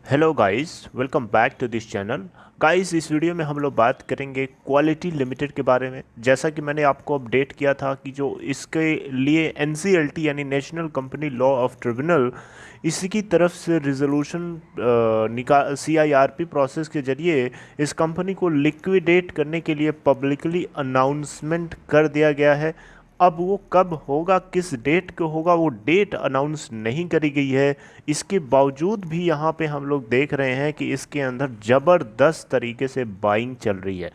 Hello guys, welcome back to this channel. Guys, इस video में हम लोग बात करेंगे क्वालिटी लिमिटेड के बारे में। जैसा कि मैंने आपको अपडेट किया था कि जो इसके लिए एनसीएलटी यानी national company law of tribunal इसकी तरफ से रिजोल्यूशन निकाल सीआईआरपी प्रोसेस के जरिए इस कंपनी को लिक्विडेट करने के लिए पब्लिकली अनाउंसमेंट कर दिया गया है। अब वो कब होगा, किस डेट को होगा, वो डेट अनाउंस नहीं करी गई है। इसके बावजूद भी यहाँ पे हम लोग देख रहे हैं कि इसके अंदर ज़बरदस्त तरीके से बाइंग चल रही है।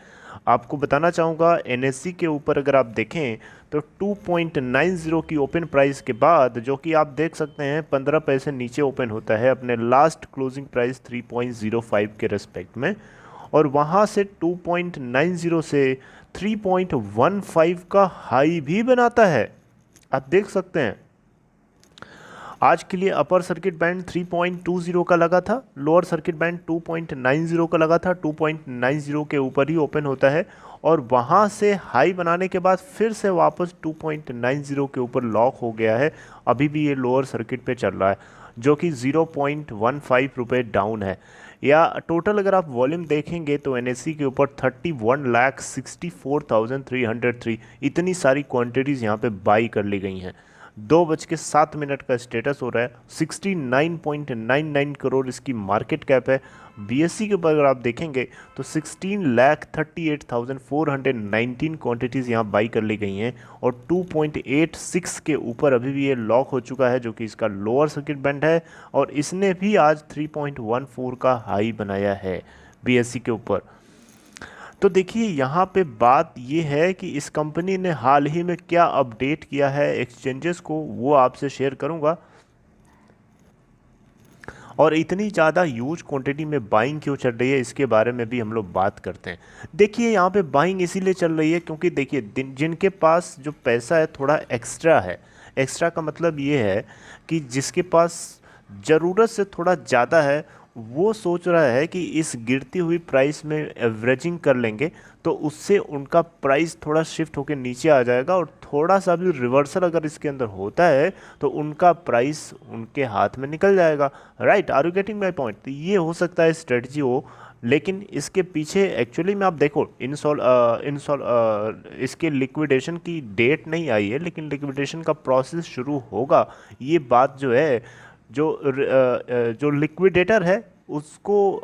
आपको बताना चाहूँगा, एनएससी के ऊपर अगर आप देखें तो 2.90 की ओपन प्राइस के बाद, जो कि आप देख सकते हैं 15 पैसे नीचे ओपन होता है अपने लास्ट क्लोजिंग प्राइस 3.05 के रेस्पेक्ट में, और वहाँ से 2.90 से 3.15 का हाई भी बनाता है। आप देख सकते हैं आज के लिए अपर सर्किट बैंड 3.20 का लगा था, लोअर सर्किट बैंड 2.90 का लगा था। 2.90 के ऊपर ही ओपन होता है और वहाँ से हाई बनाने के बाद फिर से वापस 2.90 के ऊपर लॉक हो गया है। अभी भी ये लोअर सर्किट पे चल रहा है, जो कि 0.15 रुपये डाउन है। या टोटल अगर आप वॉल्यूम देखेंगे तो एनएससी के ऊपर 31,64,303 इतनी सारी क्वांटिटीज़ यहाँ पे बाई कर ली गई हैं। 2:07 का स्टेटस हो रहा है। 69.99 करोड़ इसकी मार्केट कैप है। बीएससी के ऊपर अगर आप देखेंगे तो 16,38,419 क्वांटिटीज़ यहाँ बाई कर ली गई हैं और 2.86 के ऊपर अभी भी ये लॉक हो चुका है, जो कि इसका लोअर सर्किट बैंड है। और इसने भी आज 3.14 का हाई बनाया है बीएससी के ऊपर। तो देखिए, यहाँ पे बात ये है कि इस कंपनी ने हाल ही में क्या अपडेट किया है एक्सचेंजेस को, वो आपसे शेयर करूँगा। और इतनी ज़्यादा ह्यूज क्वांटिटी में बाइंग क्यों चल रही है, इसके बारे में भी हम लोग बात करते हैं। देखिए, यहाँ पे बाइंग इसीलिए चल रही है क्योंकि देखिए, जिनके पास जो पैसा है थोड़ा एक्स्ट्रा है। एक्स्ट्रा का मतलब ये है कि जिसके पास ज़रूरत से थोड़ा ज़्यादा है, वो सोच रहा है कि इस गिरती हुई प्राइस में एवरेजिंग कर लेंगे तो उससे उनका प्राइस थोड़ा शिफ्ट होकर नीचे आ जाएगा, और थोड़ा सा भी रिवर्सल अगर इसके अंदर होता है तो उनका प्राइस उनके हाथ में निकल जाएगा। Right, are you getting my point? तो ये हो सकता है स्ट्रेटजी हो, लेकिन इसके पीछे एक्चुअली में आप देखो, इसके लिक्विडेशन की डेट नहीं आई है, लेकिन लिक्विडेशन का प्रोसेस शुरू होगा। ये बात जो है, जो लिक्विडेटर है उसको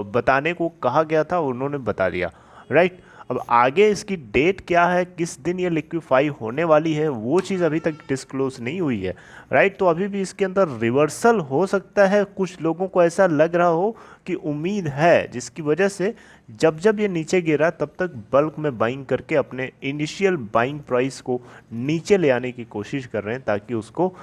बताने को कहा गया था, उन्होंने बता दिया। राइट, अब आगे इसकी डेट क्या है, किस दिन ये लिक्विफाई होने वाली है, वो चीज़ अभी तक डिस्क्लोज नहीं हुई है। राइट, तो अभी भी इसके अंदर रिवर्सल हो सकता है। कुछ लोगों को ऐसा लग रहा हो कि उम्मीद है, जिसकी वजह से जब जब ये नीचे गिरा तब तक बल्क में बाइंग करके अपने इनिशियल बाइंग प्राइस को नीचे ले आने की कोशिश कर रहे हैं, ताकि उसको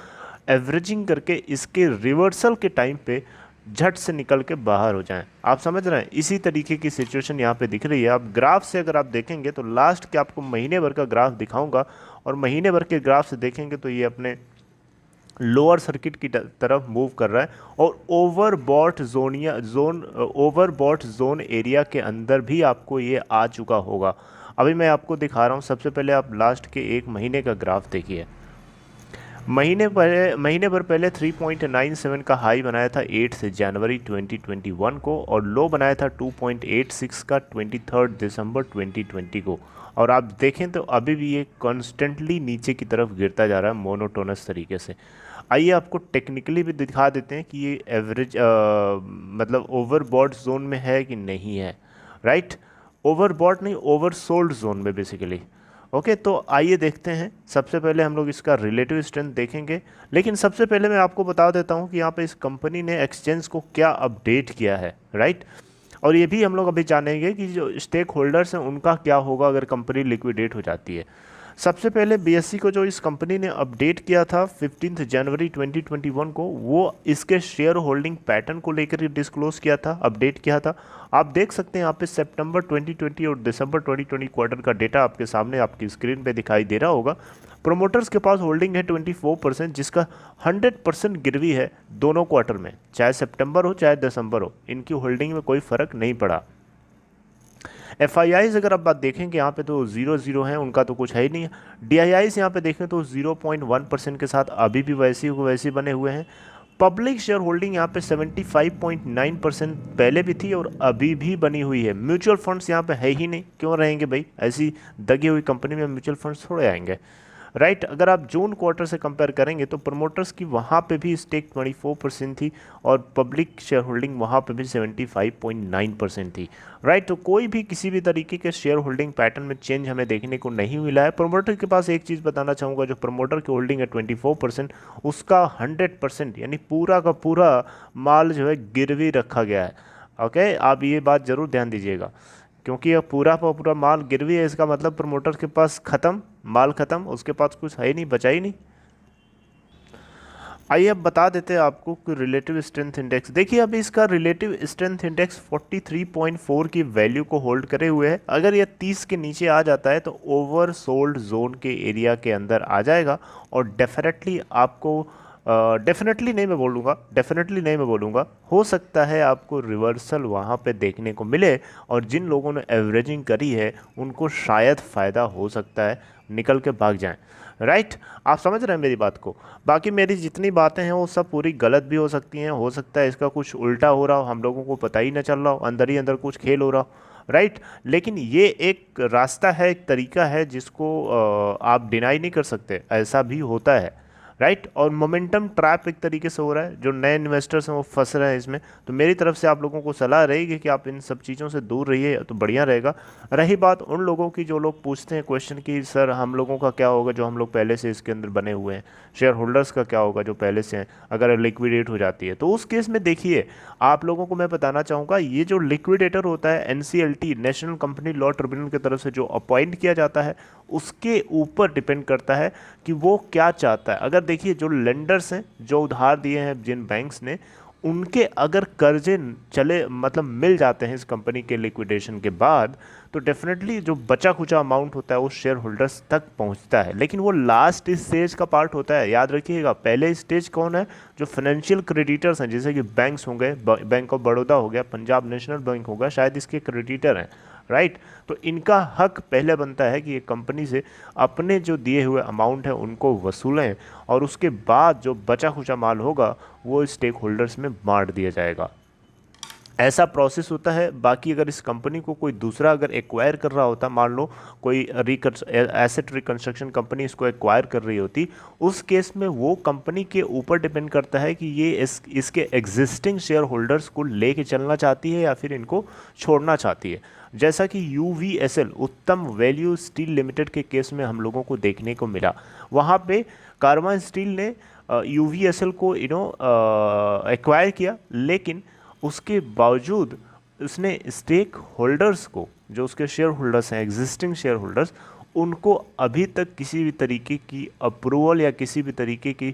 एवरेजिंग करके इसके रिवर्सल के टाइम पे झट से निकल के बाहर हो जाएं। आप समझ रहे हैं? इसी तरीके की सिचुएशन यहाँ पे दिख रही है। आप ग्राफ से अगर आप देखेंगे तो लास्ट के आपको महीने भर का ग्राफ दिखाऊंगा, और महीने भर के ग्राफ से देखेंगे तो ये अपने लोअर सर्किट की तरफ मूव कर रहा है, और ओवरबॉट जोन एरिया के अंदर भी आपको ये आ चुका होगा। अभी मैं आपको दिखा रहा हूँ। सबसे पहले आप लास्ट के एक महीने का ग्राफ देखिए। महीने भर पहले 3.97 का हाई बनाया था 8 से जनवरी 2021 को, और लो बनाया था 2.86 का 23 दिसंबर 2020 को। और आप देखें तो अभी भी ये कॉन्स्टेंटली नीचे की तरफ गिरता जा रहा है मोनोटोनस तरीके से। आइए आपको टेक्निकली भी दिखा देते हैं कि ये एवरेज मतलब ओवरबॉट जोन में है कि नहीं है। राइट, ओवरबॉट नहीं, ओवरसोल्ड जोन में बेसिकली। ओके, तो आइए देखते हैं। सबसे पहले हम लोग इसका रिलेटिव स्ट्रेंथ देखेंगे, लेकिन सबसे पहले मैं आपको बता देता हूं कि यहाँ पे इस कंपनी ने एक्सचेंज को क्या अपडेट किया है। राइट, और ये भी हम लोग अभी जानेंगे कि जो स्टेक होल्डर्स हैं उनका क्या होगा अगर कंपनी लिक्विडेट हो जाती है। सबसे पहले बीएससी को जो इस कंपनी ने अपडेट किया था 15 जनवरी 2021 को, वो इसके शेयर होल्डिंग पैटर्न को लेकर डिस्क्लोज किया था, अपडेट किया था। आप देख सकते हैं यहाँ पे सितंबर 2020 और दिसंबर 2020 क्वार्टर का डेटा आपके सामने आपकी स्क्रीन पे दिखाई दे रहा होगा। प्रोमोटर्स के पास होल्डिंग है 24%, जिसका 100% गिरवी है दोनों क्वार्टर में, चाहे सितंबर हो चाहे दिसंबर हो, इनकी होल्डिंग में कोई फ़र्क नहीं पड़ा। एफआईआईज अगर आप बात देखेंगे यहाँ पे तो 0 हैं, उनका तो कुछ है ही नहीं है। डीआईआईज यहाँ पे देखें तो 0.1% के साथ अभी भी वैसे बने हुए हैं। पब्लिक शेयर होल्डिंग यहाँ पे 75.9% पहले भी थी और अभी भी बनी हुई है। म्यूचुअल फंड्स यहाँ पे है ही नहीं, क्यों रहेंगे भाई, ऐसी दगी हुई कंपनी में म्यूचुअल फंड्स थोड़े आएंगे, राइट। अगर आप जून क्वार्टर से कंपेयर करेंगे तो प्रमोटर्स की वहाँ पे भी स्टेक 24% थी और पब्लिक शेयर होल्डिंग वहाँ पे भी 75.9% थी, राइट। तो कोई भी किसी भी तरीके के शेयर होल्डिंग पैटर्न में चेंज हमें देखने को नहीं मिला है। प्रमोटर के पास एक चीज़ बताना चाहूँगा, जो प्रमोटर की होल्डिंग है 24%, उसका 100% यानी पूरा का पूरा माल जो है गिरवी रखा गया है। ओके, आप ये बात ज़रूर ध्यान दीजिएगा, क्योंकि अब पूरा का पूरा माल गिरवी है, इसका मतलब प्रमोटर के पास खत्म, माल खत्म, उसके पास कुछ है ही नहीं, बचा ही नहीं। आइए अब बता देते हैं आपको कि रिलेटिव स्ट्रेंथ इंडेक्स। देखिए अभी इसका रिलेटिव स्ट्रेंथ इंडेक्स 43.4 की वैल्यू को होल्ड करे हुए है। अगर ये 30 के नीचे आ जाता है तो ओवर सोल्ड जोन के एरिया के अंदर आ जाएगा और डेफिनेटली आपको डेफिनेटली नहीं मैं बोलूँगा, हो सकता है आपको रिवर्सल वहाँ पे देखने को मिले और जिन लोगों ने एवरेजिंग करी है उनको शायद फ़ायदा हो सकता है, निकल के भाग जाएं, राइट। आप समझ रहे हैं मेरी बात को। बाकी मेरी जितनी बातें हैं वो सब पूरी गलत भी हो सकती हैं, हो सकता है इसका कुछ उल्टा हो रहा हो, हम लोगों को पता ही ना चल रहा हो, अंदर ही अंदर कुछ खेल हो रहा हो, राइट। लेकिन ये एक रास्ता है, एक तरीका है जिसको आप डिनाई नहीं कर सकते, ऐसा भी होता है, राइट। और मोमेंटम ट्रैप एक तरीके से हो रहा है, जो नए इन्वेस्टर्स हैं वो फंस रहे हैं इसमें। तो मेरी तरफ से आप लोगों को सलाह रहेगी कि आप इन सब चीज़ों से दूर रहिए तो बढ़िया रहेगा। रही बात उन लोगों की जो लोग पूछते हैं क्वेश्चन कि सर हम लोगों का क्या होगा जो हम लोग पहले से इसके अंदर बने हुए हैं, शेयर होल्डर्स का क्या होगा जो पहले से हैं, अगर लिक्विडेट हो जाती है, तो उस केस में देखिए आप लोगों को मैं बताना चाहूँगा, ये जो लिक्विडेटर होता है NCLT, national company law tribunal की तरफ से जो अपॉइंट किया जाता है, उसके ऊपर डिपेंड करता है कि वो क्या चाहता है। अगर देखिए जो लेंडर्स हैं, जो उधार दिए हैं जिन बैंक्स ने, उनके अगर कर्जे चले मतलब मिल जाते हैं इस कंपनी के लिक्विडेशन के बाद, तो डेफिनेटली जो बचा खुचा अमाउंट होता है वो शेयर होल्डर्स तक पहुंचता है। लेकिन वो लास्ट स्टेज का पार्ट होता है, याद रखिएगा। पहले स्टेज कौन है, जो फाइनेंशियल क्रेडिटर्स हैं, जैसे कि बैंक्स होंगे, बैंक ऑफ बड़ौदा हो गया, पंजाब नेशनल बैंक होगा, शायद इसके क्रेडिटर हैं, राइट। तो इनका हक पहले बनता है कि ये कंपनी से अपने जो दिए हुए अमाउंट है उनको वसूलें और उसके बाद जो बचा खुचा माल होगा वो स्टेक होल्डर्स में बांट दिया जाएगा। ऐसा प्रोसेस होता है। बाकी अगर इस कंपनी को कोई दूसरा अगर एक्वायर कर रहा होता, मान लो कोई एसेट रिकंस्ट्रक्शन कंपनी इसको एक्वायर कर रही होती, उस केस में वो कंपनी के ऊपर डिपेंड करता है कि ये इसके एग्जिस्टिंग शेयर होल्डर्स को लेके चलना चाहती है या फिर इनको छोड़ना चाहती है। जैसा कि UVSL उत्तम वैल्यू स्टील लिमिटेड के केस में हम लोगों को देखने को मिला। वहाँ पे कारवां स्टील ने UVSL को एक्वायर किया, लेकिन उसके बावजूद उसने स्टेक होल्डर्स को, जो उसके शेयर होल्डर्स हैं, एग्जिस्टिंग शेयर होल्डर्स, उनको अभी तक किसी भी तरीके की अप्रूवल या किसी भी तरीके की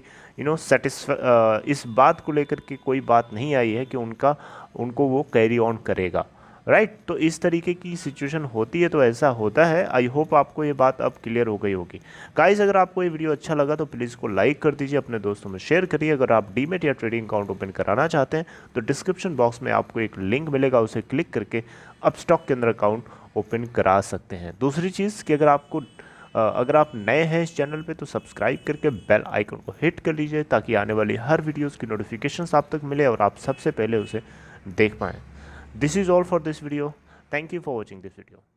इस बात को लेकर के कोई बात नहीं आई है कि उनको वो कैरी ऑन करेगा, राइट। तो इस तरीके की सिचुएशन होती है, तो ऐसा होता है। आई होप आपको ये बात अब क्लियर हो गई होगी। गाइस अगर आपको ये वीडियो अच्छा लगा तो प्लीज़ को लाइक कर दीजिए, अपने दोस्तों में शेयर करिए। अगर आप डीमेट या ट्रेडिंग अकाउंट ओपन कराना चाहते हैं तो डिस्क्रिप्शन बॉक्स में आपको एक लिंक मिलेगा, उसे क्लिक करके अपस्टॉक के अंदर अकाउंट ओपन करा सकते हैं। दूसरी चीज़ कि अगर आप नए हैं इस चैनल पे तो सब्सक्राइब करके बेल आइकन को हिट कर लीजिए, ताकि आने वाली हर वीडियोज़ की नोटिफिकेशंस आप तक मिले और आप सबसे पहले उसे देख पाएँ। This is all for this video. Thank you for watching this video.